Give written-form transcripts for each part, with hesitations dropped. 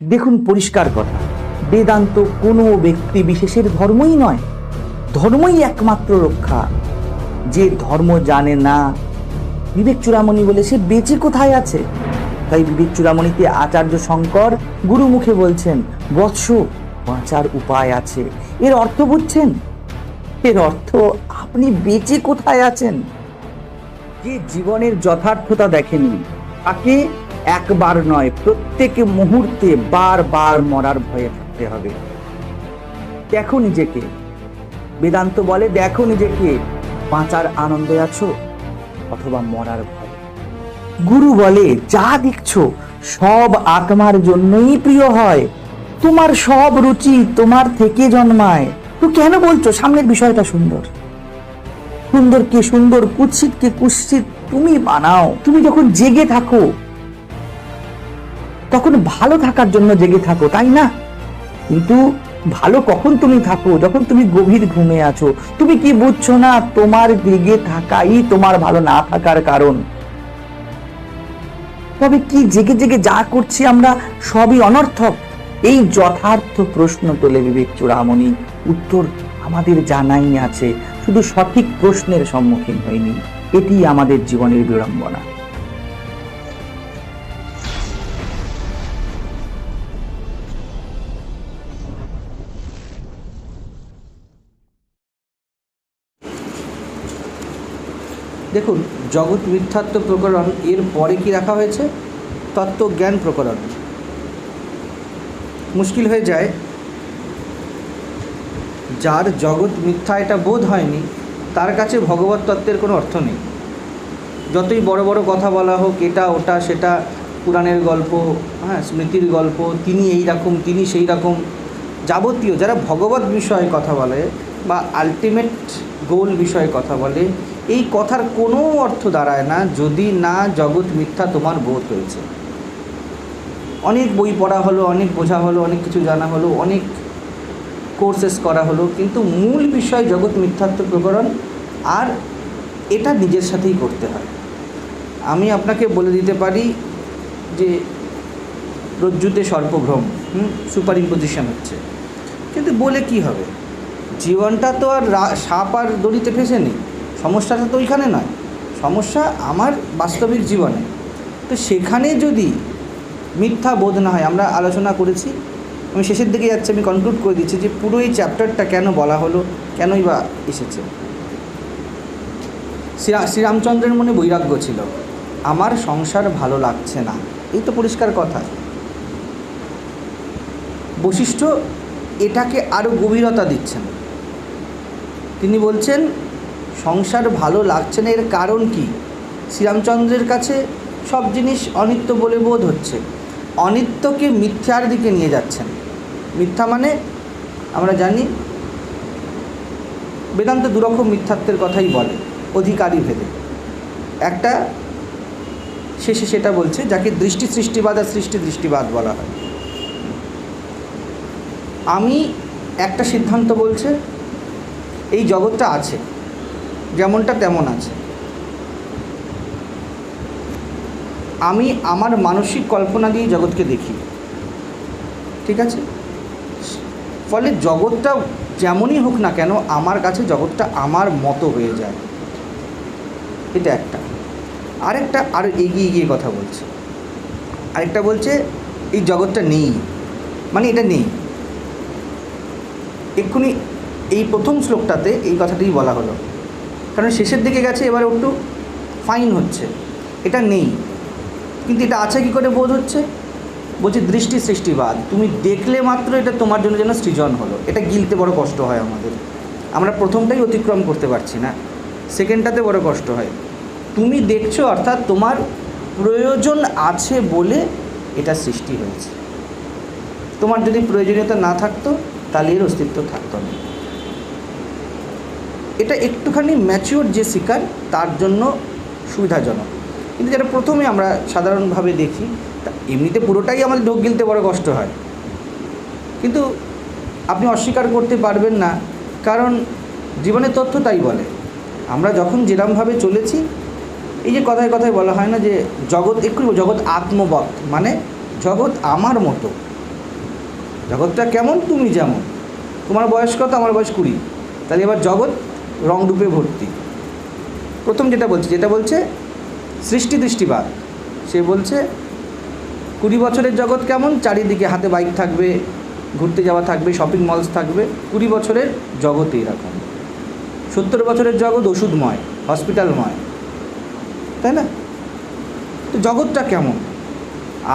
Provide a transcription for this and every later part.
দেখুন, পরিষ্কার কথা, বেদান্ত কোনো ব্যক্তি বিশেষের ধর্মই নয়, ধর্মই একমাত্র রক্ষা। যে ধর্ম জানে না, বিবেক চূড়ামণি বলে, সে বেঁচে কোথায় আছে? তাই বিবেক চূড়ামণিতে আচার্য শঙ্কর গুরু মুখে বলছেন, বৎস, বাঁচার উপায় আছে। এর অর্থ বুঝছেন? এর অর্থ আপনি বেঁচে কোথায় আছেন। যে জীবনের যথার্থতা দেখেনি, তাকে একবার নয়, প্রত্যেক মুহূর্তে বারবার মরার ভয়ে থাকতে হবে। দেখো নিজেকে, বেদান্ত বলে দেখো নিজেকে, বাঁচার আনন্দে আছো অথবা মরার ভয়। গুরু বলে যা দেখছো সব আত্মার জন্যই প্রিয় হয়, তোমার সব রুচি তোমার থেকে জন্মায়। তো কেন বলছো সামনের বিষয়টা সুন্দর? সুন্দরকে সুন্দর, কুৎসিতকে কুৎসিত তুমি বানাও। তুমি যখন জেগে থাকো তখন ভালো থাকার জন্য জেগে থাকো, তাই না? কিন্তু ভালো কখন তুমি থাকো? যখন তুমি গভীর ঘুমে আছো। তুমি কি বুঝছো না তোমার জেগে থাকাই তোমার ভালো না থাকার কারণ? তবে কি জেগে জেগে যা করছি আমরা সবই অনর্থক? এই যথার্থ প্রশ্ন তোলে বিবেক চূড়ামণি। উত্তর আমাদের জানাই আছে, শুধু সঠিক প্রশ্নের সম্মুখীন হয়নি। এটি আমাদের জীবনের বিড়ম্বনা। দেখুন, জগৎ মিথ্যাত্ব প্রকরণ এর পরে কি রাখা হয়েছে? তত্ত্বজ্ঞান প্রকরণ। মুশকিল হয়ে যায়, যার জগৎ মিথ্যা এটা বোধ হয়নি, তার কাছে ভগবত তত্ত্বের কোনো অর্থ নেই। যতই বড় বড় কথা বলা হোক, এটা ওটা সেটা, পুরাণের গল্প, স্মৃতির গল্প, তিনি এই রকম তিনি সেই রকম, যাবতীয় যারা ভগবত বিষয়ে কথা বলে বা আলটিমেট গোল বিষয়ে কথা বলে, এই কথার কোনো অর্থ দাঁড়ায় না যদি না জগৎ মিথ্যা তোমার বোধ হয়েছে। অনেক বই পড়া হলো, অনেক বোঝা হলো, অনেক কিছু জানা হলো, অনেক কোর্সেস করা হলো, কিন্তু মূল বিষয় জগৎ মিথ্যাত্ব প্রকরণ, আর এটা নিজের সাথেই করতে হয়। আমি আপনাকে বলে দিতে পারি যে রজ্জুতে সর্পভ্রম, সুপার ইম্পোজিশন হচ্ছে, কিন্তু বলে কি হবে? জীবনটা তো আর সাপ আর দড়িতে ফেসে নেই। সমস্যাটা তো ওইখানে নয়, সমস্যা আমার বাস্তবিক জীবনে। তো সেখানে যদি মিথ্যা বোধ না হয়, আমরা আলোচনা করেছি, আমি শেষের দিকে যাচ্ছি, আমি কনক্লুড করে দিচ্ছি যে পুরো এই চ্যাপ্টারটা কেন বলা হলো, কেনই বা এসেছে। শ্রীরামচন্দ্রের মনে বৈরাগ্য ছিল, আমার সংসার ভালো লাগছে না, এই তো পরিষ্কার কথা। বশিষ্ঠ এটাকে আরও গভীরতা দিচ্ছেন। তিনি বলছেন সংসার ভালো লাগছে না, এর কারণ কি? শ্রীরামচন্দ্রের কাছে সব জিনিস অনিত্য বলে বোধ হচ্ছে, অনিত্যকে মিথ্যার দিকে নিয়ে যাচ্ছেন। মিথ্যা মানে আমরা জানি, বেদান্ত দুরকম মিথ্যাত্বের কথাই বলে, অধিকারী ভেদে। একটা শেষে সেটা বলছে যাকে দৃষ্টি সৃষ্টিবাদ আর সৃষ্টি দৃষ্টিবাদ বলা হয়। আমি একটা সিদ্ধান্ত বলছে এই জগৎটা আছে, যেমনটা তেমন আছে। আমি আমার মানসিক কল্পনা দিয়ে জগৎকে দেখি, ঠিক আছে? ফলে জগৎটা যেমনই হোক না কেন, আমার কাছে জগৎটা আমার মতো হয়ে যায়। এটা একটা। আরেকটা আরও এগিয়ে গিয়ে কথা বলছে, আরেকটা বলছে এই জগৎটা নেই, মানে এটা নেই। এক্ষুনি এই প্রথম শ্লোকটাতে এই কথাটাই বলা হলো, কারণ শেষের দিকে গেছে, এবার একটু ফাইন হচ্ছে। এটা নেই, কিন্তু এটা আছে কী করে বোধ হচ্ছে? বলছে দৃষ্টি সৃষ্টিবাদ। তুমি দেখলে মাত্র এটা তোমার জন্য যেন সৃজন হলো, এটা গিলতে বড় কষ্ট হয় আমাদের। আমরা প্রথমটাই অতিক্রম করতে পারছি না, সেকেন্ডটাতে বড় কষ্ট হয়। তুমি দেখছো, অর্থাৎ তোমার প্রয়োজন আছে বলে এটা সৃষ্টি হয়েছে। তোমার যদি প্রয়োজনীয়তা না থাকতো তাহলে এর অস্তিত্ব থাকতো না। এটা একটুখানি ম্যাচিওর যে শিকার তার জন্য সুবিধাজনক, কিন্তু যেটা প্রথমে আমরা সাধারণভাবে দেখি, তা এমনিতে পুরোটাই আমাদের ঢোক গিলতে বড় কষ্ট হয়। কিন্তু আপনি অস্বীকার করতে পারবেন না, কারণ জীবনের তথ্য তাই বলে। আমরা যখন যেরকমভাবে চলেছি, এই যে কথায় কথায় বলা হয় না যে জগৎ, একটু জগৎ আত্মবৎ, মানে জগৎ আমার মতো, জগৎটা কেমন, তুমি যেমন। তোমার বয়স কত, আমার বয়স 20, তাহলে এবার জগৎ রংরূপে ভর্তি। প্রথম যেটা বলছে সৃষ্টি দৃষ্টিবাদ। সে বলছে 20 বছরের জগৎ কেমন, চারিদিকে হাতে বাইক থাকবে, ঘুরতে যাওয়া থাকবে, শপিং মলস থাকবে। 20 বছরের জগৎ এইরকম। 70 বছরের জগৎ ওষুধময়, হসপিটালময়, তাই না? তো জগৎটা কেমন,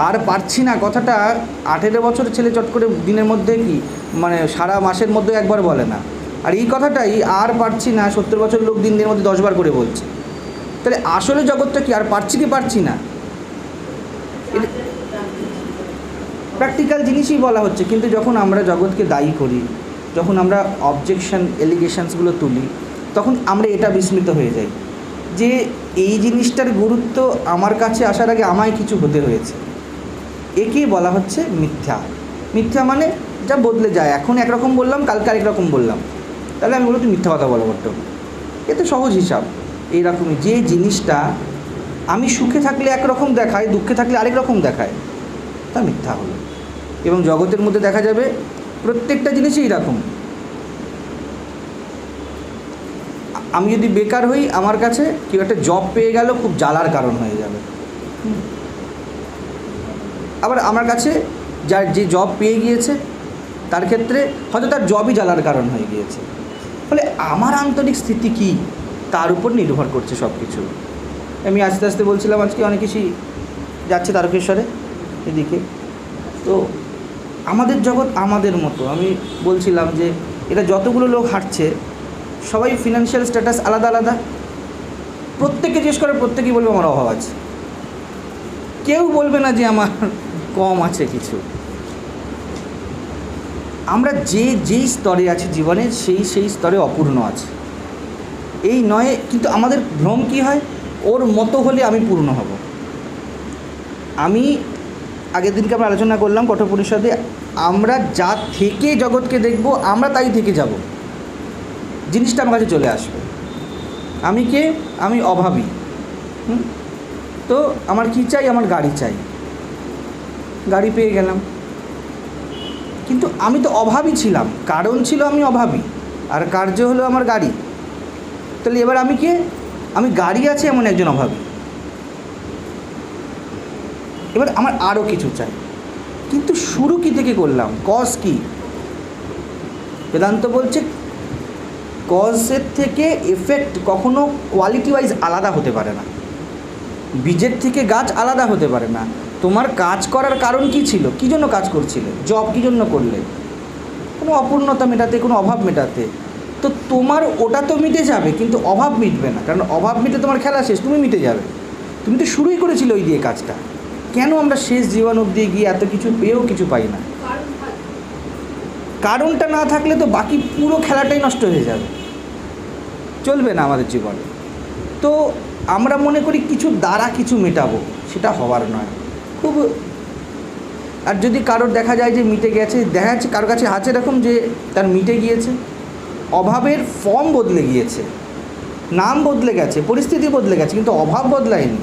আর পারছি না কথাটা 18 বছরের ছেলে চট করে দিনের মধ্যে কি মানে সারা মাসের মধ্যে একবার বলে না। আর এই কথাটাই আর পারছি না 70 বছরের লোক দিনের মধ্যে 10 বার করে বলছে। তাহলে আসলে জগৎটা কি, আর পারছি কি পারছি না, প্র্যাকটিক্যাল জিনিসই বলা হচ্ছে। কিন্তু যখন আমরা জগৎকে দায়ী করি, যখন আমরা অবজেকশন এলিগেশনসগুলো তুলি, তখন আমরা এটা বিস্মিত হয়ে যাই যে এই জিনিসটার গুরুত্ব আমার কাছে আসার আগে আমায় কিছু হতে হয়েছে। একেই বলা হচ্ছে মিথ্যা। মিথ্যা মানে যা বদলে যায়, এখন একরকম বললাম, কালকে আরেক রকম বললাম, তাহলে আমি বলবো তুই মিথ্যা কথা বলো বট্ট। এ তো সহজ হিসাব। এইরকমই যে জিনিসটা আমি সুখে থাকলে একরকম দেখায়, দুঃখে থাকলে আরেক রকম দেখায়, তা মিথ্যা হলো। এবং জগতের মধ্যে দেখা যাবে প্রত্যেকটা জিনিসই এরকম। আমি যদি বেকার হই, আমার কাছে কেউ একটা জব পেয়ে গেল, খুব জ্বালার কারণ হয়ে যাবে। আবার আমার কাছে যার যে জব পেয়ে গিয়েছে, তার ক্ষেত্রে হয়তো তার জবই জ্বালার কারণ হয়ে গিয়েছে। ফলে আমার আন্তরিক স্থিতি কী, তার উপর নির্ভর করছে সব কিছু। আমি আস্তে আস্তে বলছিলাম, আজকে অনেক কিছুই যাচ্ছে তারকেশ্বরে এদিকে। তো আমাদের জগৎ আমাদের মতো। আমি বলছিলাম যে এটা যতগুলো লোক হাঁটছে, সবাই ফিনান্সিয়াল স্ট্যাটাস আলাদা আলাদা। প্রত্যেককে জিজ্ঞেস করে, প্রত্যেকেই বলবে আমার অভাব আছে। কেউ বলবে না যে আমার কম আছে কিছু। আমরা যেই স্তরে আছি জীবনে, সেই স্তরে অপূর্ণ আছে এই নয়। কিন্তু আমাদের ভ্রম কী হয়, ওর মতো হলে আমি পূর্ণ হব। আমি আগের দিনকে আমরা আলোচনা করলাম কঠোপনিষদে, আমরা যা থেকে জগৎকে দেখব, আমরা তাই থেকে যাব। জিনিসটা আমার কাছে চলে আসবে। আমি কে, আমি অভাবী। তো আমার কী চাই, আমার গাড়ি চাই, গাড়ি পেয়ে গেলাম। কিন্তু আমি তো অভাবী ছিলাম, কারণ ছিল আমি অভাবী, আর কার্য হলো আমার গাড়ি। তাহলে এবার আমি কে, আমি গাড়ি আছে এমন একজন অভাবী। এবার আমার আরও কিছু চাই, কিন্তু শুরু কী থেকে করলাম, কজ কি? বেদান্ত বলছে কজের থেকে এফেক্ট কখনো কোয়ালিটি ওয়াইজ আলাদা হতে পারে না। বীজের থেকে গাছ আলাদা হতে পারে না। তোমার কাজ করার কারণ কি ছিল, কী জন্য কাজ করছিলে, জব কী জন্য করলে, কোনো অপূর্ণতা মেটাতে, কোনো অভাব মেটাতে। তো তোমার ওটা তো মিটে যাবে, কিন্তু অভাব মিটবে না। কারণ অভাব মিটে তোমার খেলা শেষ, তুমি মিটে যাবে। তুমি তো শুরুই করেছিলে ওই দিয়ে কাজটা। কেন আমরা শেষ জীবন অবধি গিয়ে এত কিছু পেয়েও কিছু পাই না? কারণটা না থাকলে তো বাকি পুরো খেলাটাই নষ্ট হয়ে যাবে, চলবে না আমাদের জীবনে। তো আমরা মনে করি কিছু দ্বারা কিছু মেটাবো, সেটা হওয়ার নয় খুব। আর যদি কারোর দেখা যায় যে মিটে গেছে, দেখা যাচ্ছে কারোর কাছে আছে এরকম যে তার মিটে গিয়েছে, অভাবের ফর্ম বদলে গিয়েছে, নাম বদলে গেছে, পরিস্থিতি বদলে গেছে, কিন্তু অভাব বদলায়নি।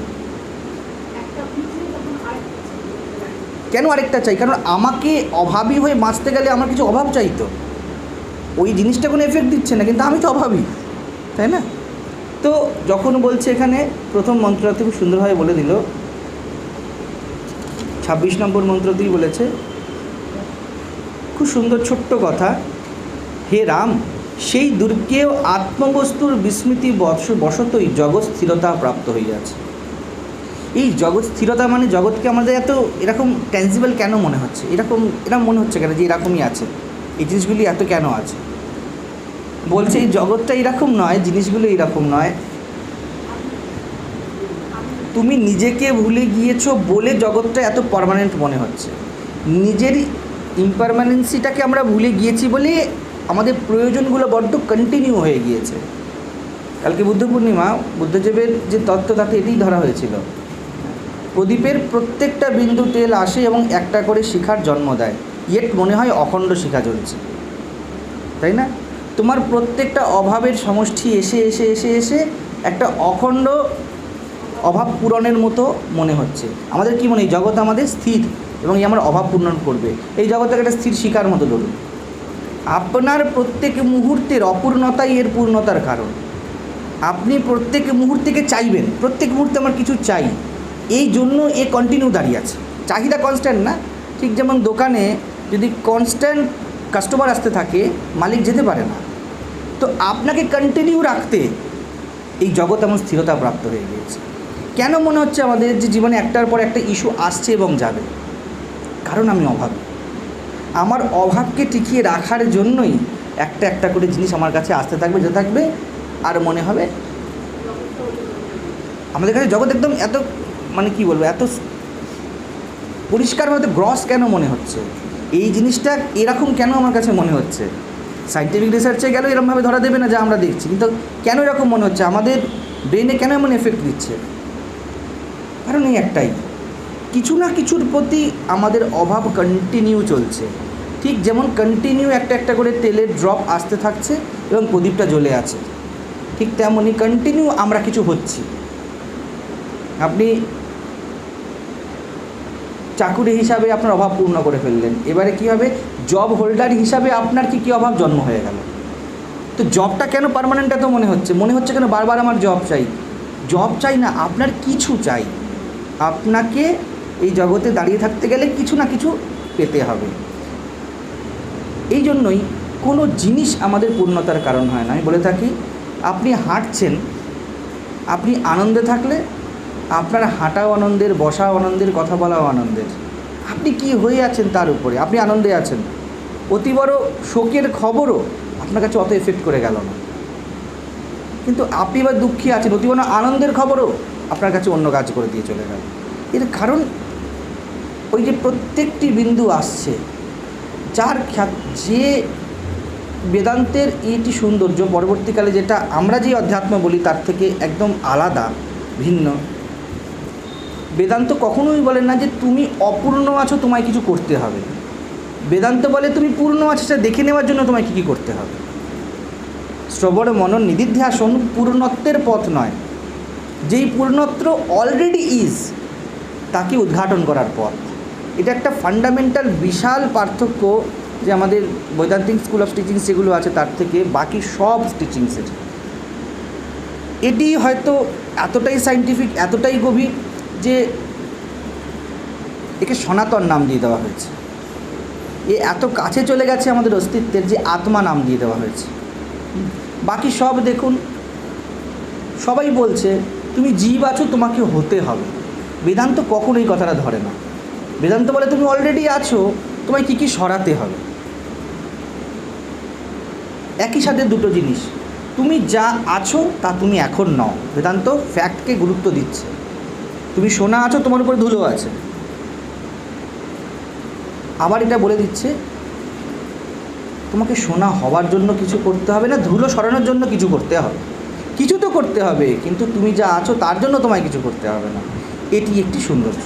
কেন আরেকটা চাই? কারণ আমাকে অভাবী হয়ে বাঁচতে গেলে আমার কিছু অভাব চাইতো। ওই জিনিসটা কোনো এফেক্ট দিচ্ছে না, কিন্তু আমি তো অভাবী, তাই না? তো যখন বলছে এখানে প্রথম মন্ত্রটি খুব সুন্দরভাবে বলে দিল, 26 নম্বর মন্ত্রতেই বলেছে, খুব সুন্দর ছোট্ট কথা, হে রাম, সেই দুর্গেও আত্মবস্তুর বিস্মৃতি বশতই জগৎ স্থিরতা প্রাপ্ত হইয়াছে। এই জগৎ স্থিরতা মানে জগৎকে আমাদের এত এরকম ট্যানজিবল কেন মনে হচ্ছে, এরকম মনে হচ্ছে কেন যে এরকমই আছে, এই জিনিসগুলি এত কেন আছে? বলছে এই জগৎটা এরকম নয়, জিনিসগুলো এরকম নয়, তুমি নিজেকে ভুলে গিয়েছো বলে জগৎটা এত পার্মানেন্ট মনে হচ্ছে। নিজের ইমপারমানেন্সিটাকে আমরা ভুলে গিয়েছি বলে আমাদের প্রয়োজনগুলো বড্ড কন্টিনিউ হয়ে গিয়েছে। কালকে বুদ্ধ পূর্ণিমা, বুদ্ধদেবের যে তত্ত্ব তাতে এটাই ধরা হয়েছিল, প্রদীপের প্রত্যেকটা বিন্দু তেল আসে এবং একটা করে শিখার জন্ম দেয়, ইয়েট মনে হয় অখণ্ড শিখা জ্বলছে, তাই না? তোমার প্রত্যেকটা অভাবের সমষ্টি এসে এসে এসে এসে একটা অখণ্ড অভাব পূরণের মতো মনে হচ্ছে। আমাদের কি মনে হয় জগৎ আমাদের স্থির, এবং এই আমার অভাব পূরণ করবে। এই জগৎটাকে একটা স্থির শিকার মতো ধরুন। আপনার প্রত্যেক মুহূর্তের অপূর্ণতাই এর পূর্ণতার কারণ। আপনি প্রত্যেক মুহূর্তকে চাইবেন, প্রত্যেক মুহূর্তে আমার কিছু চাই, এই জন্য এ কন্টিনিউ দাঁড়িয়ে আছে। চাহিদা কনস্ট্যান্ট না, ঠিক যেমন দোকানে যদি কনস্ট্যান্ট কাস্টমার আসতে থাকে মালিক যেতে পারে না। তো আপনাকে কন্টিনিউ রাখতে এই জগৎ এমন স্থিরতা প্রাপ্ত হয়ে গিয়েছে। কেন মনে হচ্ছে আমাদের যে জীবনে একটার পর একটা ইস্যু আসছে এবং যাবে? কারণ আমি অভাবী। আমার অভাবকে টিকিয়ে রাখার জন্যই একটা একটা করে জিনিস আমার কাছে আসতে থাকবে, যেতে থাকবে, আর মনে হবে আমাদের কাছে জগৎ একদম এত মানে কি বলবো, এত পরিষ্কারভাবে গ্রস কেন মনে হচ্ছে, এই জিনিসটা এরকম কেন আমার কাছে মনে হচ্ছে। সায়েন্টিফিক রিসার্চে গেলেও এরকমভাবে ধরা দেবে না যা আমরা দেখছি, কিন্তু কেন এরকম মনে হচ্ছে, আমাদের ব্রেনে কেন এমন এফেক্ট দিচ্ছে? কারণ এই একটাই, কিছু না কিছুর প্রতি আমাদের অভাব কন্টিনিউ চলছে। ঠিক যেমন কন্টিনিউ একটা একটা করে তেলের ড্রপ আসতে থাকছে এবং প্রদীপটা জ্বলে আছে, ঠিক তেমনই কন্টিনিউ আমরা কিছু হচ্ছি। আপনি চাকুরি হিসাবে আপনার অভাব পূর্ণ করে ফেললেন, এবারে কী হবে, জব হোল্ডার হিসাবে আপনার কী কী অভাব জন্ম হয়ে গেল। তো জবটা কেন পার্মানেন্ট এত মনে হচ্ছে কেন বারবার আমার জব চাই? জব চাই না, আপনার কিছু চাই। আপনাকে এই জগতে দাঁড়িয়ে থাকতে গেলে কিছু না কিছু পেতে হবে। এই জন্যই কোনো জিনিস আমাদের পূর্ণতার কারণ হয় না। আমি বলে থাকি, আপনি হাঁটছেন, আপনি আনন্দে থাকলে আপনার হাঁটাও আনন্দের, বসাও আনন্দের, কথা বলাও আনন্দের। আপনি কি হয়ে আছেন তার উপরে, আপনি আনন্দে আছেন, অতি বড় শোকের খবরও আপনার কাছে অত এফেক্ট করে গেল না। কিন্তু আপনি এবার দুঃখী আছেন, অতি বড় আনন্দের খবরও আপনার কাছে অন্য কাজ করে দিয়ে চলে গেল। এর কারণ ওই যে প্রত্যেকটি বিন্দু আসছে, যার যে বেদান্তের এইটি সৌন্দর্য, পরবর্তীকালে যেটা আমরা যে অধ্যাত্ম বলি তার থেকে একদম আলাদা, ভিন্ন। বেদান্ত কখনোই বলে না যে তুমি অপূর্ণ আছো, তোমায় কিছু করতে হবে। বেদান্ত বলে তুমি পূর্ণ আছো, সেটা দেখে নেওয়ার জন্য তোমায় কী কী করতে হবে। শ্রবণ মনন নিদিধ্যাসন পূর্ণত্বের পথ নয়, যেই পূর্ণত্ব অলরেডি ইজ তাকে উদ্ঘাটন করার পথ। এটা একটা ফান্ডামেন্টাল বিশাল পার্থক্য যে আমাদের বৈদান্তিক স্কুল অফ টিচিংস যেগুলো আছে তার থেকে বাকি সব টিচিংসের। এটি হয়তো এতটাই সায়েন্টিফিক, এতটাই গভীর যে একে সনাতন নাম দিয়ে দেওয়া হয়েছে। এ এত কাছে চলে গেছে আমাদের অস্তিত্বের যে আত্মা নাম দিয়ে দেওয়া হয়েছে। বাকি সব দেখুন, সবাই বলছে তুমি জীব আছো, তোমাকে হতে হবে। বেদান্ত কখনো এই কথাটা ধরে না। বেদান্ত বলে তুমি অলরেডি আছো, তোমায় কী কী সরাতে হবে। একই সাথে দুটো জিনিস, তুমি যা আছো তা তুমি এখন নও। বেদান্ত ফ্যাক্টকে গুরুত্ব দিচ্ছে। তুমি সোনা আছো, তোমার উপরে ধুলো আছে। আবার এটা বলে দিচ্ছে তোমাকে সোনা হওয়ার জন্য কিছু করতে হবে না, ধুলো সরানোর জন্য কিছু করতে হবে। কিছু তো করতে হবে, কিন্তু তুমি যা আছো তার জন্য তোমায় কিছু করতে হবে না। এটি একটি সৌন্দর্য।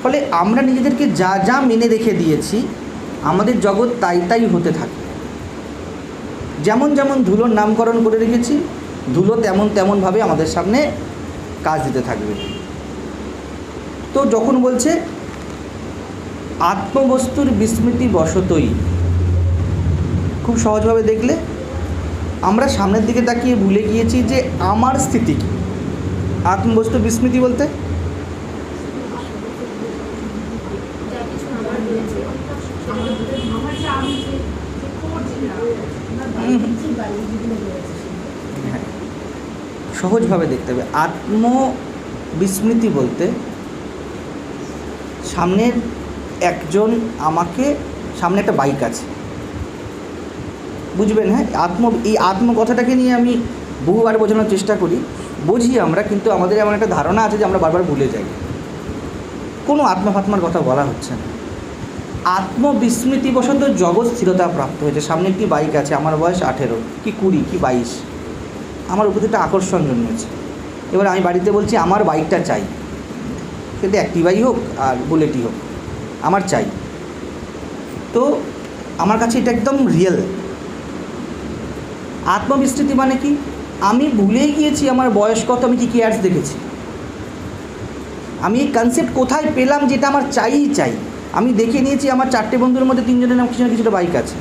ফলে আমরা নিজেদেরকে যা যা মেনে রেখে দিয়েছি, আমাদের জগৎ তাই তাই হতে থাকে। যেমন যেমন ধুলোর নামকরণ করে রেখেছি, ধুলো তেমন তেমনভাবে আমাদের সামনে কাজ দিতে থাকবে। তো যখন বলছে আত্মবস্তুর বিস্মৃতি বশতই, খুব সহজভাবে দেখলে আমরা সামনের দিকে তাকিয়ে ভুলে গিয়েছি যে আমার স্থিতি কী। আত্মবস্তু বিস্মৃতি বলতে সহজভাবে দেখতে হবে। আত্মবিস্মৃতি বলতে সামনের একজন আমাকে, সামনে একটা বাইক আছে, বুঝবেন? হ্যাঁ, এই আত্ম কথাটাকে নিয়ে আমি বহুবার বোঝানোর চেষ্টা করি, বুঝি আমরা, কিন্তু আমাদের এমন একটা ধারণা আছে যে আমরা বারবার ভুলে যাই। কোনো আত্মফাত্মার কথা বলা হচ্ছে না। আত্মবিস্মৃতিবশত জগৎ স্থিরতা প্রাপ্ত হয়েছে। সামনে একটি বাইক আছে, আমার বয়স 18 কি 20 কি 22, আমার উপর একটা আকর্ষণ জন্মেছে। এবার আমি বাড়িতে বলছি আমার বাইকটা চাই, সেটা অ্যাক্টিভাই হোক আর বুলেটই হোক, আমার চাই। তো আমার কাছে এটা একদম রিয়েল। আত্মবিস্মৃতি মানে কি? আমি ভুলেই গিয়েছি আমার বয়স কত, আমি কী কী অ্যাডস দেখেছি। আমি এই কনসেপ্ট কোথায় পেলাম যেটা আমার চাই। আমি দেখে নিয়েছি আমার 4টে বন্ধুর মধ্যে 3জনের নাম কিছু না কিছুটা বাইক আছে।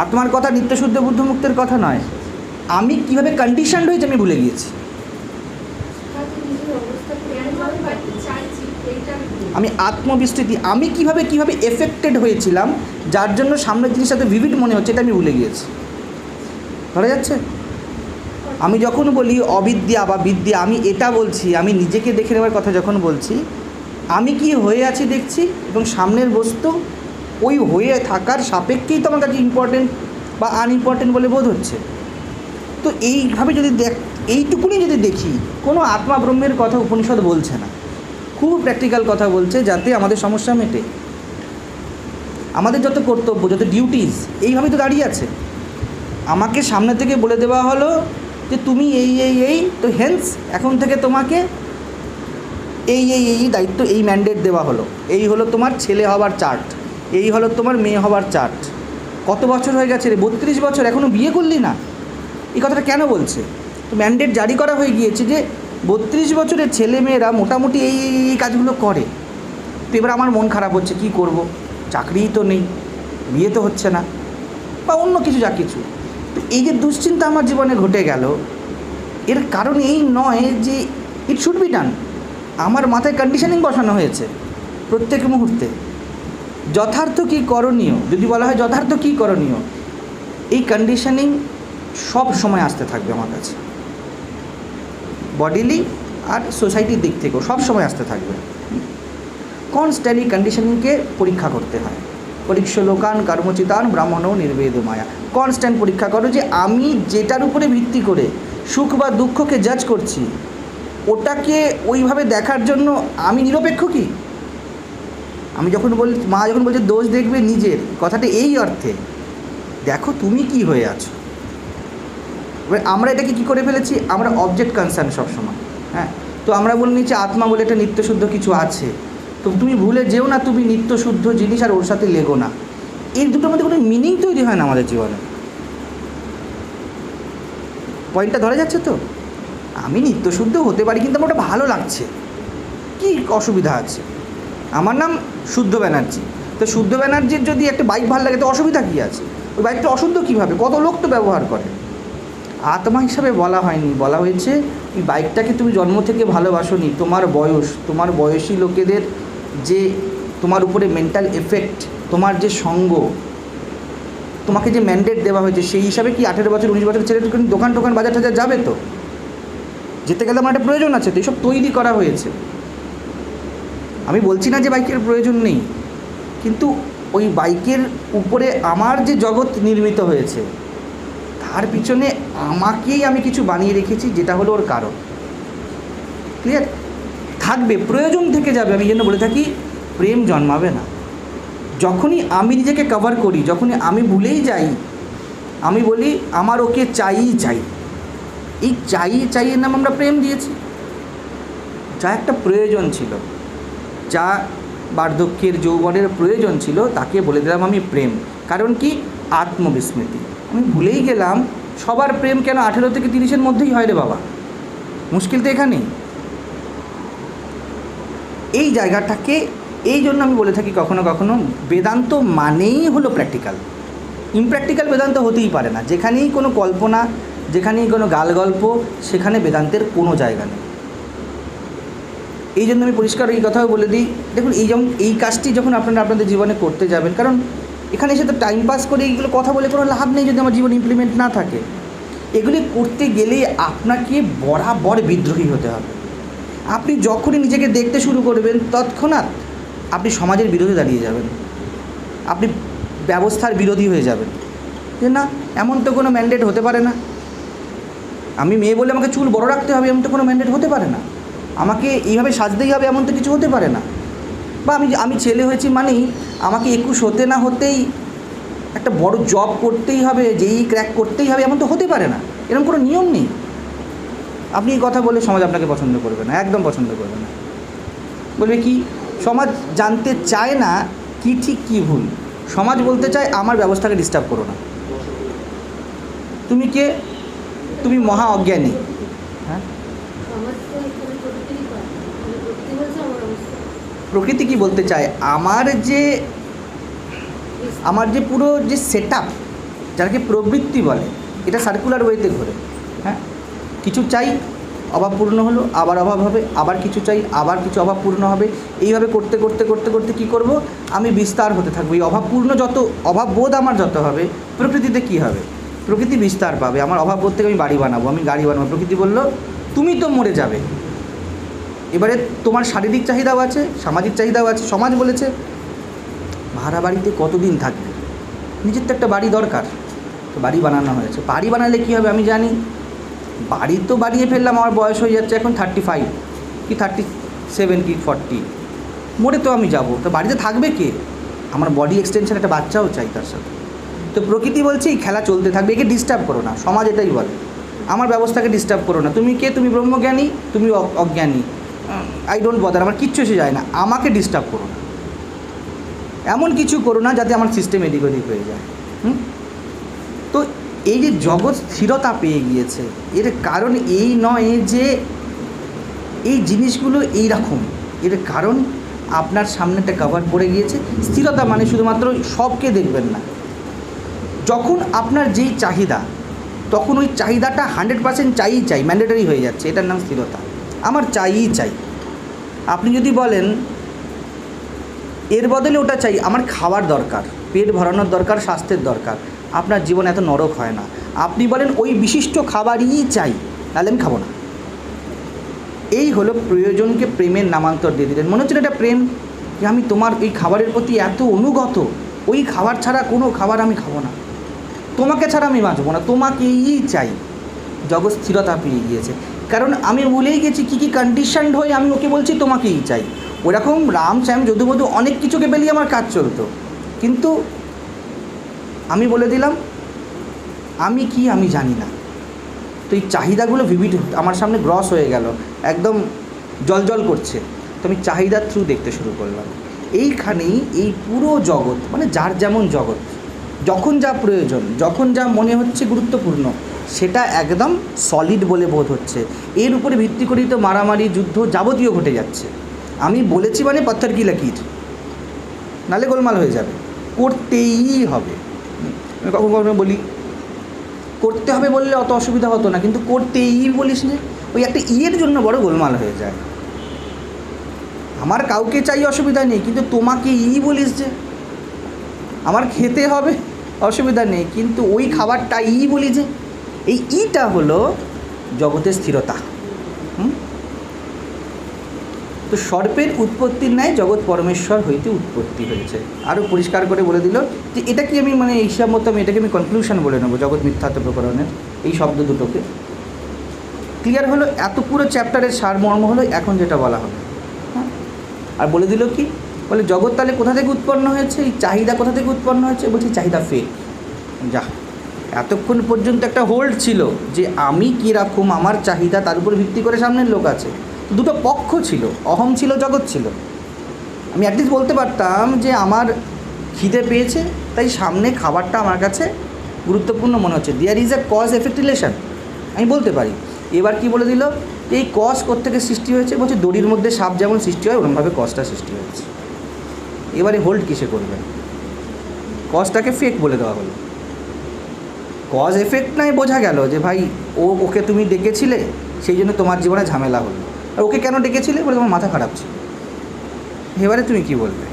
আত্মার কথা, নিত্যশুদ্ধ বুদ্ধমুক্তের কথা নয়, আমি কীভাবে কন্ডিশনড হয়েছে আমি ভুলে গিয়েছি। আমি আত্মবিস্তৃতি, আমি কিভাবে এফেক্টেড হয়েছিলাম, যার জন্য সামনের জিনিসটাতে ভিভিড মনে হচ্ছে, এটা আমি ভুলে গিয়েছি। ধরা যাচ্ছে? আমি যখন বলি অবিদ্যা বা বিদ্যা, আমি এটা বলছি, আমি নিজেকে দেখে নেওয়ার কথা যখন বলছি, আমি কি হয়ে আছি দেখছি, এবং সামনের বস্তু ওই হয়ে থাকার সাপেক্ষেই তো আমার কাছে ইম্পর্টেন্ট বা আনইম্পর্টেন্ট বলে বোধ হচ্ছে। তো এইভাবে যদি এইটুকুনি যদি দেখি, কোনো আত্মা ব্রহ্মের কথা উপনিষদ বলছে না, খুব প্র্যাকটিক্যাল কথা বলছে, যাতে আমাদের সমস্যা মেটে। আমাদের যত কর্তব্য, যত ডিউটিস, এইভাবে তো দাঁড়িয়ে আছে। আমাকে সামনে থেকে বলে দেওয়া হলো যে তুমি এই তো হেন্স এখন থেকে তোমাকে এই দায়িত্ব, এই ম্যান্ডেট দেওয়া হলো, এই হলো তোমার ছেলে হবার চার্ট, এই হলো তোমার মেয়ে হবার চার্ট। কত বছর হয়ে গেছে রে? 32 বছর, এখনও বিয়ে করলি না? এই কথাটা কেন বলছে? তো ম্যান্ডেট জারি করা হয়ে গিয়েছে যে 32 বছরের ছেলে মেয়েরা মোটামুটি এই কাজগুলো করে। তো এবার আমার মন খারাপ হচ্ছে, কি করব? চাকরিই তো নেই, বিয়ে তো হচ্ছে না, বা অন্য কিছু যা কিছু। তো এই যে দুশ্চিন্তা আমার জীবনে ঘটে গেল, এর কারণ এই নয় যে ইট শুড বি ডান। আমার মাথায় কন্ডিশনিং বসানো হয়েছে প্রত্যেক মুহূর্তে। যথার্থ কী করণীয়, যদি বলা হয় যথার্থ কী করণীয়, এই কন্ডিশনিং সব সময় আসতে থাকবে আমার কাছে, বডিলি আর সোসাইটির দিক থেকেও সব সময় আসতে থাকবে। কনস্ট্যান্টলি কন্ডিশনিংকে পরীক্ষা করতে হয়। পরীক্ষা লোকান কর্মচিতান ব্রাহ্মণও নির্বেদ মায়া। কনস্ট্যান্ট পরীক্ষা করো যে আমি যেটার উপরে ভিত্তি করে সুখ বা দুঃখকে জাজ করছি, ওটাকে ওইভাবে দেখার জন্য আমি নিরপেক্ষ কি? আমি যখন বলি, মা যখন বলছে দোষ দেখবে নিজের, কথাটা এই অর্থে, দেখো তুমি কি হয়ে আছো। এবার আমরা এটাকে কী করে ফেলেছি, আমরা অবজেক্ট কনসার্ন সবসময়। হ্যাঁ, তো আমরা বলে নিচ্ছি আত্মা বলে একটা নিত্যশুদ্ধ কিছু আছে, তো তুমি ভুলে যেও না তুমি নিত্যশুদ্ধ জিনিস, আর ওর সাথে লেগো না। এই দুটোর মধ্যে কোনো মিনিং তৈরি হয় না আমাদের জীবনে। পয়েন্টটা ধরা যাচ্ছে তো? আমি নিত্যশুদ্ধ হতে পারি, কিন্তু আমার ওটা ভালো লাগছে, কী অসুবিধা আছে? আমার নাম শুদ্ধ ব্যানার্জি, তো শুদ্ধ ব্যানার্জির যদি একটা বাইক ভালো লাগে, তো অসুবিধা কী আছে? ওই বাইকটা অশুদ্ধ কীভাবে? কত লোক তো ব্যবহার করে। আত্মা হিসাবে বলা হয়নি, বলা হয়েছে এই বাইকটাকে তুমি জন্ম থেকে ভালোবাসোনি, তোমার বয়স, তোমার বয়সী লোকেদের যে তোমার উপরে মেন্টাল এফেক্ট, তোমার যে সঙ্গ, তোমাকে যে ম্যান্ডেট দেওয়া হয়েছে, সেই হিসাবে কি 18 বছর 19 বছর ছেলে দোকান বাজার টাজার যাবে? তো যেতে গেলে আমার একটা প্রয়োজন আছে, তো এইসব তৈরি করা হয়েছে। আমি বলছি না যে বাইকের প্রয়োজন নেই, কিন্তু ওই বাইকের উপরে আমার যে জগৎ নির্মিত হয়েছে, তার পিছনে আমাকেই আমি কিছু বানিয়ে রেখেছি, যেটা হলো ওর কারণ। ক্লিয়ার? থাকবে, প্রয়োজন থেকে যাবে। আমি জন্য বলে থাকি প্রেম জন্মাবে না। যখনই আমি নিজেকে কভার করি, যখনই আমি ভুলেই যাই, আমি বলি আমার ওকে চাই, এই চাইয়ের নাম আমরা প্রেম দিয়েছি। যা একটা প্রয়োজন ছিল, যা বার্ধক্যের যৌবনের প্রয়োজন ছিল, তাকে বলে দিলাম আমি প্রেম। কারণ কি? আত্মবিস্মৃতি। আমি ভুলেই গেলাম সবার প্রেম কেন 18 থেকে 30-এর মধ্যেই হয় রে বাবা। মুশকিল তো এখানেই। এই জায়গাটাকে, এই জন্য আমি বলে থাকি কখনো কখনো বেদান্ত মানেই হলো প্র্যাকটিক্যাল। ইমপ্র্যাকটিক্যাল বেদান্ত হতেই পারে না। যেখানেই কোনো কল্পনা, যেখানেই কোনো গালগল্প, সেখানে বেদান্তের কোনো জায়গা নেই। এই জন্য আমি পরিষ্কার এই কথাও বলে দিই, দেখুন এই কাজটি যখন আপনারা আপনাদের জীবনে করতে যাবেন, কারণ এখানে এসে তো টাইম পাস করে এইগুলো কথা বলে কোনো লাভ নেই যদি আমার জীবন ইমপ্লিমেন্ট না থাকে। এগুলি করতে গেলে আপনাকে বরাবর বিদ্রোহী হতে হবে। আপনি যখনই নিজেকে দেখতে শুরু করবেন, তৎক্ষণাৎ আপনি সমাজের বিরোধী দাঁড়িয়ে যাবেন, আপনি ব্যবস্থার বিরোধী হয়ে যাবেন। যে না, এমন তো কোনো ম্যান্ডেট হতে পারে না। আমি মেয়ে বলে আমাকে চুল বড় রাখতে হবে, এমন তো কোনো ম্যান্ডেট হতে পারে না। আমাকে এইভাবে সাজতেই হবে, এমন তো কিছু হতে পারে না। বা আমি ছেলে হয়েছি মানেই আমাকে 21 হতে না হতেই একটা বড় জব করতেই হবে, যেই ক্র্যাক করতেই হবে, এমন তো হতে পারে না। এরকম কোনো নিয়ম নেই। আপনি এই কথা বলে সমাজ আপনাকে পছন্দ করবে না, একদম পছন্দ করবে না। বলবে কি, সমাজ জানতে চায় না কি ঠিক কি ভুল। সমাজ বলতে চায় আমার ব্যবস্থাকে ডিস্টার্ব করো না। তুমি কে? তুমি মহা অজ্ঞানী। হ্যাঁ, আমার তো এখানে প্রকৃতিরই পায়, মানে প্রকৃতি বলছে আমার অবস্থা। প্রকৃতি কি বলতে চায়, আমার যে পুরো যে সেট আপ, যাকে প্রবৃত্তি বলে, এটা সার্কুলার ওয়েতে ঘোরে। হ্যাঁ, কিছু চাই, অভাব পূর্ণ হলো, আবার অভাব হবে, আবার কিছু চাই, আবার কিছু অভাব পূর্ণ হবে। এইভাবে করতে করতে করতে করতে কী করব, আমি বিস্তার হতে থাকবো। এই অভাবপূর্ণ যত অভাব বোধ আমার যত হবে, প্রকৃতিতে কী হবে, প্রকৃতি বিস্তার পাবে। আমার অভাব বোধ থেকে আমি বাড়ি বানাবো, আমি গাড়ি বানাবো। প্রকৃতি বলল তুমি তো মরে যাবে। এবারে তোমার শারীরিক চাহিদাও আছে, সামাজিক চাহিদাও আছে। সমাজ বলেছে ভাড়া বাড়িতে কতদিন থাকবে, নিজের তো একটা বাড়ি দরকার, তো বাড়ি বানানো হয়েছে। বাড়ি বানালে কী হবে আমি জানি, বাড়ি তো বাড়িয়ে ফেললাম, আমার বয়স হয়ে যাচ্ছে এখন 35 কি 37 কি 40, মরে তো আমি যাব, তো বাড়িতে থাকবে কে, আমার বডি এক্সটেনশন, একটা বাচ্চাও চাই তার সাথে। তো প্রকৃতি বলছে এই খেলা চলতে থাকবে, একে ডিস্টার্ব করো না। সমাজ এটাই বলে, আমার ব্যবস্থাকে ডিস্টার্ব করো না। তুমি কে, তুমি ব্রহ্মজ্ঞানী, তুমি অজ্ঞানী, আই ডোন্ট বদার, আমার কিচ্ছু এসে যায় না, আমাকে ডিস্টার্ব করো না। এমন কিছু করো না যাতে আমার সিস্টেম এদিক ওদিক হয়ে যায়। তো এই যে জগৎ স্থিরতা পেয়ে গিয়েছে, এর কারণ এই নয় যে এই জিনিসগুলো এই রকম, এর কারণ আপনার সামনে একটা কভার পড়ে গিয়েছে। স্থিরতা মানে শুধুমাত্র সবকে দেখবেন না, যখন আপনার যেই চাহিদা, তখন ওই চাহিদাটা 100% চাই ম্যান্ডেটরি হয়ে যাচ্ছে, এটার নাম স্থিরতা। আমার চাই। আপনি যদি বলেন এর বদলে ওটা চাই, আমার খাবার দরকার, পেট ভরানোর দরকার, স্বাস্থ্যের দরকার, আপনার জীবন এত নরক হয় না। আপনি বলেন ওই বিশিষ্ট খাবারই চাই, তাহলে আমি খাবো না। এই হলো প্রয়োজনকে প্রেমের নামান্তর দিয়ে দিলেন। মনে হচ্ছে এটা প্রেম, যে আমি তোমার এই খাবারের প্রতি এত অনুগত, ওই খাবার ছাড়া কোনো খাবার আমি খাবো না, তোমাকে ছাড়া আমি বাঁচবো না, তোমাকেই চাই। জগৎ স্থিরতা পেয়ে গিয়েছে, কারণ আমি ভুলেই গেছি কী কন্ডিশনড হয়ে আমি ওকে বলছি তোমাকেই চাই। ওরকম রাম শ্যাম যদুমধু অনেক কিছুকে পেলেই আমার কাজ চলতো, কিন্তু আমি বলে দিলাম আমি কি আমি জানি না। তো এই চাহিদাগুলো ভিভিড আমার সামনে গ্রস হয়ে গেল, একদম জল করছে। তো আমি চাহিদার থ্রু দেখতে শুরু করলাম। এইখানেই এই পুরো জগৎ, মানে যার যেমন জগৎ, যখন যা প্রয়োজন, যখন যা মনে হচ্ছে গুরুত্বপূর্ণ, সেটা একদম সলিড বলে বোধ হচ্ছে। এর উপরে ভিত্তি করেই তো মারামারি, যুদ্ধ যাবতীয় ঘটে যাচ্ছে। আমি বলেছি মানে পাথর কি লাকির, নালে গোলমাল হয়ে যাবে, করতেই হবে। আমি কখনো কখনো বলি করতে হবে বললে অত অসুবিধা হতো না, কিন্তু করতেই বলিস না, ওই একটা ইয়ের জন্য বড় গোলমাল হয়ে যায়। আমার কাউকে চাই অসুবিধা নেই, কিন্তু তোমাকে বলিস যে আমার খেতে হবে অসুবিধা নেই, কিন্তু ওই খাবারটা বলি যে, এই ইটা হলো জগতের স্থিরতা। তো সর্পের উৎপত্তির ন্যায় জগৎ পরমেশ্বর হইতে উৎপত্তি হয়েছে। আরও পরিষ্কার করে বলে দিল যে এটা কি আমি মানে এই হিসাব মতো আমি এটাকে আমি কনক্লুশন বলে নেবো জগৎ মিথ্যাত্ব প্রকরণের এই শব্দ দুটোকে। ক্লিয়ার হলো, এত পুরো চ্যাপ্টারের সারমর্ম হলো এখন যেটা বলা হবে। হ্যাঁ, আর বলে দিল কি, বলে জগৎ তাহলে কোথা থেকে উৎপন্ন হয়েছে, এই চাহিদা কোথা থেকে উৎপন্ন হয়েছে, বলছি চাহিদা ফেক। যা এতক্ষণ পর্যন্ত একটা হোল্ড ছিল যে আমি কীরকম, আমার চাহিদা, তার উপর ভিত্তি করে সামনের লোক আছে। দুটো পক্ষ ছিল, অহম ছিল, জগৎ ছিল। আমি অ্যাটলিস্ট বলতে পারতাম যে আমার খিদে পেয়েছে, তাই সামনে খাবারটা আমার কাছে গুরুত্বপূর্ণ মনে হচ্ছে, there is a cause effect relation, আমি বলতে পারি। এবার কি বলে দিল, এই কজ কোত্থেকে সৃষ্টি হয়েছে, বলছে দড়ির মধ্যে সাপ যেমন সৃষ্টি হয় ওরকমভাবে কজটা সৃষ্টি হয়েছে। এবারে হোল্ড কিসে করবেন, কজটাকে ফেক বলে দেওয়া হলো। কজ এফেক্ট নাই বোঝা গেল যে ভাই ওকে তুমি ডেকেছিলে সেই জন্য তোমার জীবনে ঝামেলা হলো, আর ওকে কেন ডেকেছিলে, বলে তোমার মাথা খারাপ ছিল। এবারে তুমি কি বলবে,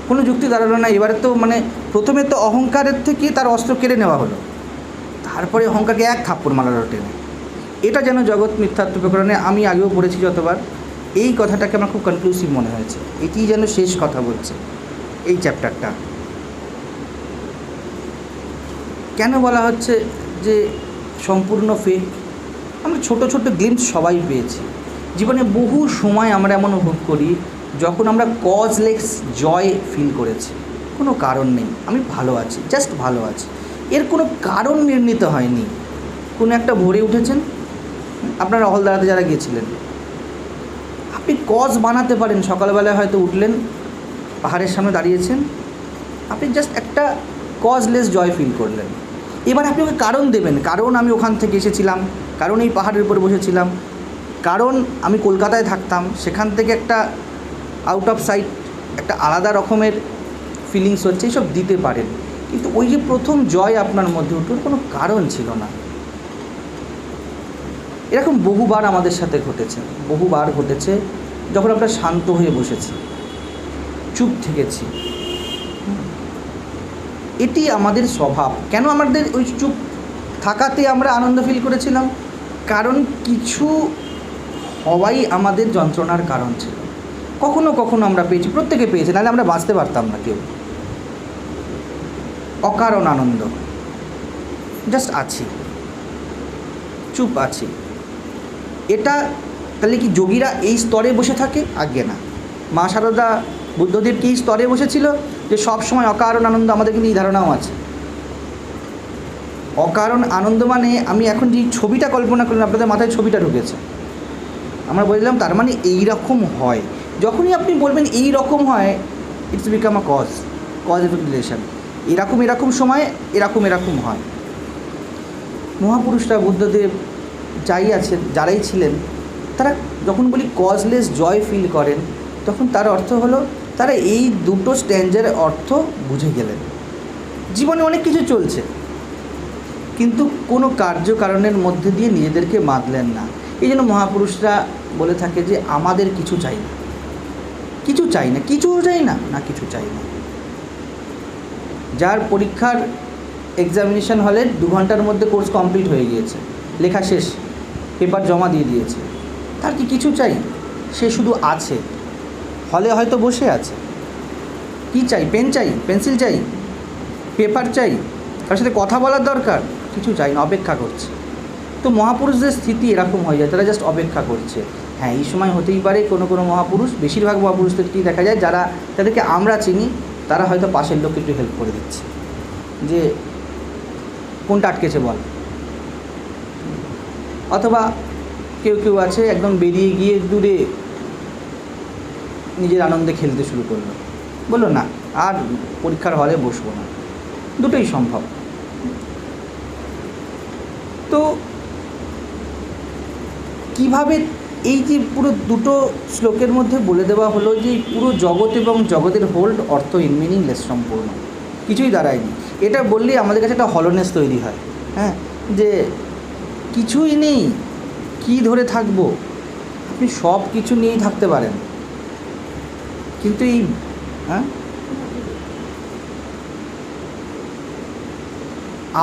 কোনো যুক্তি দাঁড়ালো না। এবারে তো মানে প্রথমে তো অহংকারের থেকে তার অস্ত্র কেড়ে নেওয়া হলো, তারপরে অহংকারকে এক থাপ্পড় মারালো টেনে। এটা যেন জগৎ মিথ্যাত্ব প্রকরণে আমি আগেও পড়েছি যতবার, এই কথাটাকে আমার খুব কনক্লুসিভ মনে হয়েছে। এটি যেন শেষ কথা বলছে এই চ্যাপ্টারটা। কেন বলা হচ্ছে যে সম্পূর্ণ ফেক, আমরা ছোট ছোট গ্লিম্পস সবাই পেয়েছি জীবনে। বহু সময় আমরা এমন উপভোগ করি যখন আমরা কজলেস জয় ফিল করেছি, কোনো কারণ নেই, আমি ভালো আছি, জাস্ট ভালো আছি, এর কোনো কারণ নির্ণীত হয়নি। কোনো একটা ভোরে উঠেছেন, আপনারা হলদারাতে যারা গিয়েছিলেন, আপনি কজ বানাতে পারেন। সকালবেলায় হয়তো উঠলেন, পাহাড়ের সামনে দাঁড়িয়েছেন, আপনি জাস্ট একটা কজলেস জয় ফিল করলেন। এবার আপনি ওকে কারণ দেবেন, কারণ আমি ওখান থেকে এসেছিলাম, কারণ এই পাহাড়ের উপরে বসেছিলাম, কারণ আমি কলকাতায় থাকতাম, সেখান থেকে একটা আউট অফ সাইট একটা আলাদা রকমের ফিলিংস হচ্ছে, এইসব দিতে পারেন। কিন্তু ওই যে প্রথম জয় আপনার মধ্যে উঠল, কোনো কারণ ছিল না। এরকম বহুবার আমাদের সাথে ঘটেছে, বহুবার ঘটেছে, যখন আমরা শান্ত হয়ে বসেছি, চুপ থেকেছি। এটি আমাদের স্বভাব। কেন আমাদের ওই চুপ থাকাতে আমরা আনন্দ ফিল করেছিলাম? কারণ কিছু হওয়াই আমাদের যন্ত্রণার কারণ ছিল। কখনো কখনো আমরা পেয়েছি, প্রত্যেকে পেয়েছি, নাহলে আমরা বাঁচতে পারতাম না কেউ। অকারণ আনন্দ, জাস্ট আছি, চুপ আছি। এটা তাহলে কি যোগীরা এই স্তরে বসে থাকে? আজ্ঞে না। মা সারদা বুদ্ধদেব কি এই স্তরে বসেছিল যে সব সময় অকারণ আনন্দ? আমাদের কিন্তু এই ধারণাও আছে। অকারণ আনন্দ মানে, আমি এখন যে ছবিটা কল্পনা করলাম, আপনাদের মাথায় ছবিটা ঢুকেছে, আমরা বললাম তার মানে এই রকম হয়। যখনই আপনি বলবেন এই রকম হয়, it's become a cause effect relation. এরকম সময় এরকম হয়। মহাপুরুষরা, বুদ্ধদেব, যারাই ছিলেন, তারা যখন বলি কজলেস জয় ফিল করেন, তখন তার অর্থ হলো তারা এই দুটো স্ট্যান্ডার অর্থ বুঝে গেলেন। জীবনে অনেক কিছু চলছে, কিন্তু কোনো কার্যকারণের মধ্যে দিয়ে নিজেদেরকে বাঁধলেন না। এই জন্য মহাপুরুষরা বলে থাকে যে আমাদের কিছু চাই না, কিছু চাই না, কিছু চাই না, না কিছু চাই না। যার পরীক্ষার এক্সামিনেশন হলে 2 ঘন্টার মধ্যে কোর্স কমপ্লিট হয়ে গিয়েছে, লেখা শেষ, পেপার জমা দিয়ে দিয়েছে, তার কি কিছু চাই? সে শুধু আছে, হলে হয়তো বসে আছে। কি চাই? পেন চাই, পেন্সিল চাই, পেপার চাই, তার সাথে কথা বলার দরকার, কিছু চাই না, অপেক্ষা করছে। তো মহাপুরুষদের স্থিতি এরকম হয়ে যায়, তারা জাস্ট অপেক্ষা করছে। হ্যাঁ, এই সময় হতেই পারে কোনো কোনো মহাপুরুষ, বেশিরভাগ মহাপুরুষদেরকেই দেখা যায় যারা, তাদেরকে আমরা চিনি, তারা হয়তো পাশের লোককে একটু হেল্প করে দিচ্ছে, যে কোনটা আটকেছে বল। অথবা কেউ আছে একদম বেরিয়ে গিয়ে দূরে নিজের আনন্দে খেলতে শুরু করলো, বললো না আর পরীক্ষার হলে বসবো না। দুটোই সম্ভব। তো কিভাবে এই যে পুরো দুটো শ্লোকের মধ্যে বলে দেওয়া হলো যে পুরো জগৎ এবং জগতের হোল্ড অর্থহীন, মিনিংলেস, সম্পূর্ণ কিছুই দাঁড়ায়নি। এটা বললেই আমাদের কাছে একটা হলনেস তৈরি হয়, হ্যাঁ, যে কিছুই নেই, কি ধরে থাকবো? আপনি সব কিছু নিয়েই থাকতে পারেন, কিন্তু এই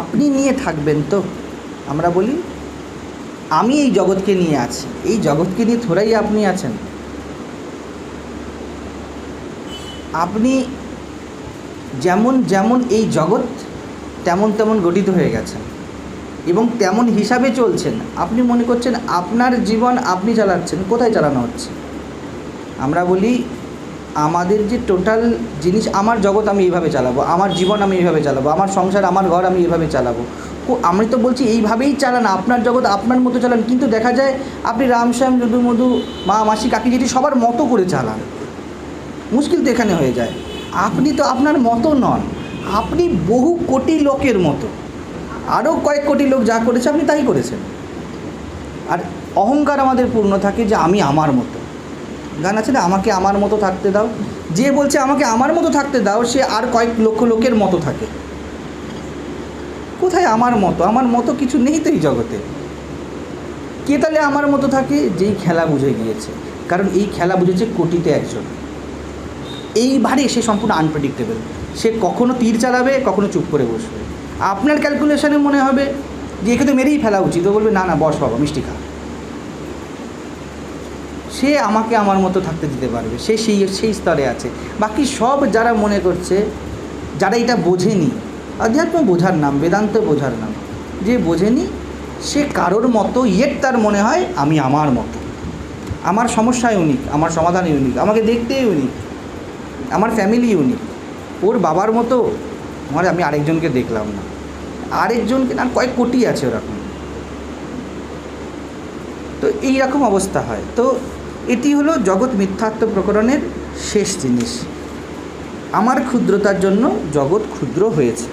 আপনি নিয়ে থাকবেন তো? আমরা বলি আমি এই জগৎকে নিয়ে আছি, এই জগৎকে নিয়ে থোড়াই আপনি আছেন। আপনি যেমন এই জগৎ তেমন গঠিত হয়ে গেছেন এবং তেমন হিসাবে চলছেন। আপনি মনে করছেন আপনার জীবন আপনি চালাচ্ছেন, কোথায় চালানো হচ্ছে? আমরা বলি আমাদের যে টোটাল জিনিস, আমার জগৎ আমি এইভাবে চালাবো, আমার জীবন আমি এইভাবে চালাবো, আমার সংসার, আমার ঘর আমি এইভাবে চালাবো। আমি তো বলছি এইভাবেই চালান, আপনার জগৎ আপনার মতো চালান। কিন্তু দেখা যায় আপনি রামশ্যাম, যদু মধু, মা, মাসি, কাকি, জেঠি সবার মতো করে চালান। মুশকিল তো এখানে হয়ে যায়, আপনি তো আপনার মতো নন, আপনি বহু কোটি লোকের মতো। আরও কয়েক কোটি লোক যা করেছে আপনি তাই করেছেন। আর অহংকার আমাদের পূর্ণ থাকে যে আমি আমার মতো। গান আছে না, আমাকে আমার মতো থাকতে দাও। যে বলছে আমাকে আমার মতো থাকতে দাও, সে আর কয়েক লক্ষ লোকের মতো থাকে। কোথায় আমার মতো? আমার মতো কিছু নেই তো এই জগতে। কে তাহলে আমার মতো থাকে? যেই খেলা বুঝে গিয়েছে। কারণ এই খেলা বুঝেছে কোটিতে একজন। এইবারে সে সম্পূর্ণ আনপ্রেডিক্টেবল। সে কখনো তীর চালাবে, কখনো চুপ করে বসবে। আপনার ক্যালকুলেশনে মনে হবে যে একে তো মেরেই ফেলা উচিত, ও বলবে না না বস বাবা, মিষ্টি খা। সে আমাকে আমার মতো থাকতে দিতে পারবে, সে সেই স্তরে আছে। বাকি সব যারা মনে করছে, যারা এটা বোঝেনি, আধ্যাত্ম বোঝার নাম, বেদান্ত বোঝার নাম, যে বোঝেনি সে কারোর মতো, ইয়েট তার মনে হয় আমি আমার মতো, আমার সমস্যা ইউনিক, আমার সমাধান ইউনিক, আমাকে দেখতে ইউনিক, আমার ফ্যামিলি ইউনিক। ওর বাবার মতো আমি আরেকজনকে দেখলাম না, আরেকজনকে না, কয়েক কোটি আছে ওরকম। তো এই রকম অবস্থা হয়। তো এটি হলো জগৎ মিথ্যাত্ব প্রকরণের শেষ জিনিস। আমার ক্ষুদ্রতার জন্য জগৎ ক্ষুদ্র হয়েছে।